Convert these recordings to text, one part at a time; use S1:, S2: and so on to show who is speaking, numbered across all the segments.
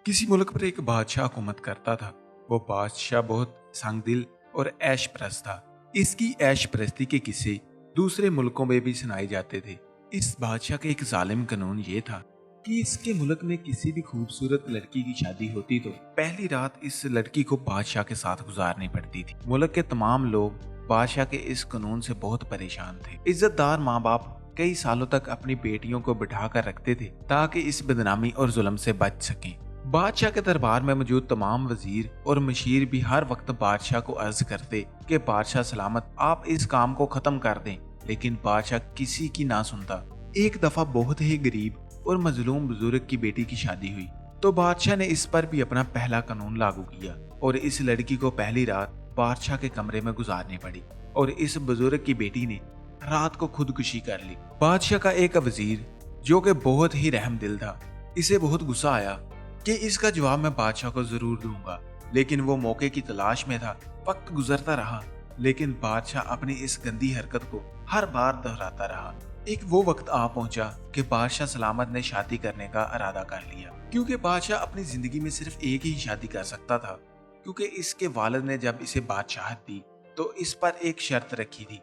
S1: किसी मुल्क पर एक बादशाह हुकूमत करता था। वो बादशाह बहुत संगदिल और ऐश परस्त था। इसकी ऐश परस्ती के किस्से दूसरे मुल्कों में भी सुनाए जाते थे। इस बादशाह का एक जालिम कानून ये था कि इसके मुल्क में किसी भी खूबसूरत लड़की की शादी होती तो पहली रात इस लड़की को बादशाह के साथ गुजारनी पड़ती थी। मुल्क के तमाम लोग बादशाह के इस कानून से बहुत परेशान थे। इज्जतदार माँ बाप कई सालों तक अपनी बेटियों को बिठा कर रखते थे ताकि इस बदनामी और जुल्म से बच सकें। बादशाह के दरबार में मौजूद तमाम वजीर और मशीर भी हर वक्त बादशाह को अर्ज करते कि बादशाह सलामत, आप इस काम को खत्म कर दें, लेकिन बादशाह किसी की ना सुनता। एक दफा बहुत ही गरीब और मजलूम बुजुर्ग की बेटी की शादी हुई तो बादशाह ने इस पर भी अपना पहला कानून लागू किया और इस लड़की को पहली रात बादशाह के कमरे में गुजारनी पड़ी और इस बुजुर्ग की बेटी ने रात को खुदकुशी कर ली। बादशाह का एक वजीर जो कि बहुत ही रहमदिल था, इसे बहुत गुस्सा आया कि इसका जवाब मैं बादशाह को जरूर दूंगा, लेकिन वो मौके की तलाश में था। वक्त गुजरता रहा लेकिन बादशाह अपनी इस गंदी हरकत को हर बार दोहराता रहा। एक वो वक्त आ पहुंचा कि बादशाह सलामत ने शादी करने का इरादा कर लिया, क्योंकि बादशाह अपनी जिंदगी में सिर्फ एक ही शादी कर सकता था। क्योंकि इसके वालिद ने जब इसे बादशाहत दी तो इस पर एक शर्त रखी थी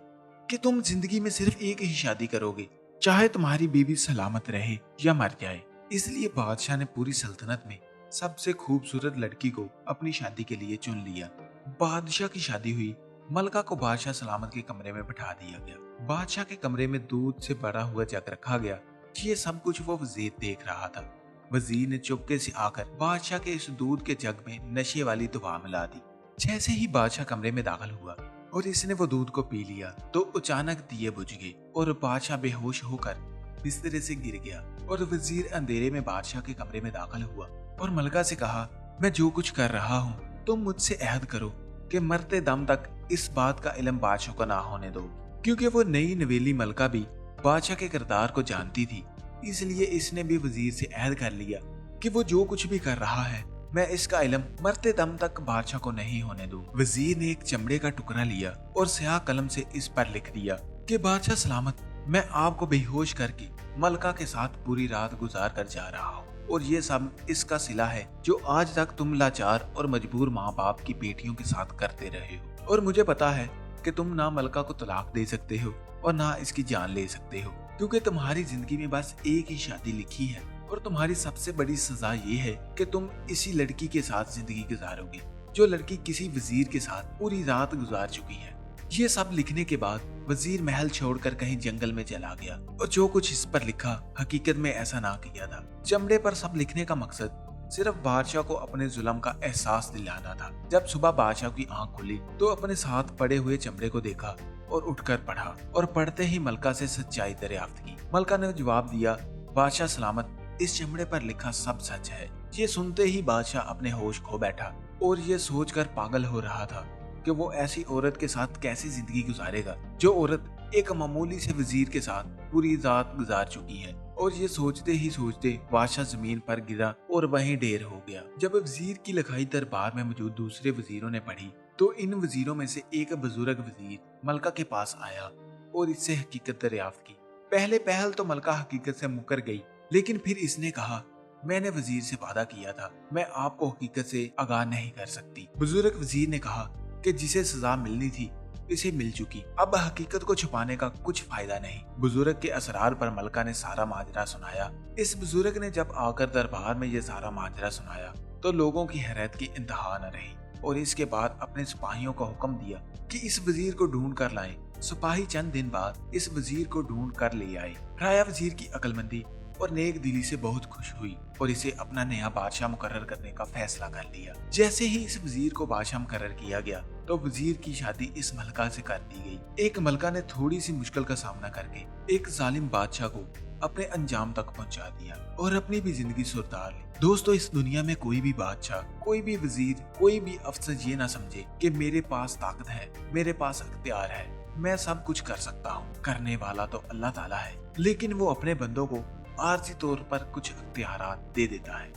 S1: कि तुम जिंदगी में सिर्फ एक ही शादी करोगे, चाहे तुम्हारी बीवी सलामत रहे या मर जाए। इसलिए बादशाह ने पूरी सल्तनत में सबसे खूबसूरत लड़की को अपनी शादी के लिए चुन लिया। बादशाह की शादी हुई। मलका को बादशाह सलामत के कमरे में बिठा दिया गया। बादशाह के कमरे में दूध से भरा हुआ जग रखा गया। ये सब कुछ वो वजीर देख रहा था। वजीर ने चुपके से आकर बादशाह के इस दूध के जग में नशे वाली दवा मिला दी। जैसे ही बादशाह कमरे में दाखिल हुआ और इसने वो दूध को पी लिया तो अचानक दिए बुझ गए और बादशाह बेहोश होकर बिस्तरे से गिर गया। और वजीर अंधेरे में बादशाह के कमरे में दाखिल हुआ और मलका से कहा, मैं जो कुछ कर रहा हूँ तुम मुझसे अहद करो कि मरते दम तक इस बात का इल्म बादशाह को ना होने दो। क्योंकि वो नई नवेली मलका भी बादशाह के किरदार को जानती थी, इसलिए इसने भी वजीर से अहद कर लिया कि वो जो कुछ भी कर रहा है मैं इसका इल्म मरते दम तक बादशाह को नहीं होने दूं। वजीर ने एक चमड़े का टुकड़ा लिया और स्याह कलम से इस पर लिख दिया कि बादशाह सलामत, मैं आपको बेहोश करके मलका के साथ पूरी रात गुजार कर जा रहा हूँ और ये सब इसका सिला है जो आज तक तुम लाचार और मजबूर माँ बाप की बेटियों के साथ करते रहे हो। और मुझे पता है कि तुम ना मलका को तलाक दे सकते हो और ना इसकी जान ले सकते हो, क्योंकि तुम्हारी जिंदगी में बस एक ही शादी लिखी है और तुम्हारी सबसे बड़ी सजा ये है कि तुम इसी लड़की के साथ जिंदगी गुजारोगे जो लड़की किसी वजीर के साथ पूरी रात गुजार चुकी है। ये सब लिखने के बाद वजीर महल छोड़कर कहीं जंगल में चला गया और जो कुछ इस पर लिखा हकीकत में ऐसा ना किया था। चमड़े पर सब लिखने का मकसद सिर्फ बादशाह को अपने जुल्म का एहसास दिलाना था। जब सुबह बादशाह की आंख खुली तो अपने साथ पड़े हुए चमड़े को देखा और उठकर पढ़ा और पढ़ते ही मलका से सच्चाई दरियाफ्त की। मलका ने जवाब दिया, बादशाह सलामत, इस चमड़े पर लिखा सब सच है। ये सुनते ही बादशाह अपने होश खो बैठा और ये सोचकर पागल हो रहा था कि वो ऐसी औरत के साथ कैसी जिंदगी गुजारेगा जो औरत एक मामूली से वजीर के साथ पूरी रात गुजार चुकी है। और ये सोचते ही सोचते बादशाह जमीन पर गिरा और वहीं ढेर हो गया। जब वजीर की लिखाई दरबार में मौजूद दूसरे वजीरों ने पढ़ी तो इन वजीरों में से एक बुजुर्ग वजीर मलका के पास आया और इससे हकीकत दरियाफ्त की। पहले पहल तो मलका हकीकत से मुकर गई, लेकिन फिर इसने कहा, मैंने वजीर से वादा किया था, मैं आपको हकीकत से आगाह नहीं कर सकती। बुजुर्ग वजीर ने कहा कि जिसे सजा मिलनी थी इसे मिल चुकी, अब हकीकत को छुपाने का कुछ फायदा नहीं। बुजुर्ग के असरार पर मलका ने सारा माजरा सुनाया। इस बुजुर्ग ने जब आकर दरबार में ये सारा माजरा सुनाया तो लोगों की हैरत की इंतहा न रही और इसके बाद अपने सिपाहियों को हुक्म दिया कि इस वजीर को ढूंढ कर लाएं। सिपाही चंद दिन बाद इस वजीर को ढूंढ कर ले आए। राया वजीर की अक्लमंदी और नेक दिली से बहुत खुश हुई और इसे अपना नया बादशाह मुकर्रर करने का फैसला कर लिया। जैसे ही इस वजीर को बादशाह मुकर्रर किया गया तो वजीर की शादी इस मलका से कर दी गई। एक मलका ने थोड़ी सी मुश्किल का सामना करके एक जालिम बादशाह को अपने अंजाम तक पहुंचा दिया और अपनी भी जिंदगी सुरतार ली। दोस्तों, इस दुनिया में कोई भी बादशाह, कोई भी वजीर, कोई भी अफसर ये ना समझे कि मेरे पास ताकत है, मेरे पास अख्तियार है, मैं सब कुछ कर सकता हूँ। करने वाला तो अल्लाह ताला है, लेकिन वो अपने बंदों को आर्जी तौर पर कुछ अख्तियारात दे देता है।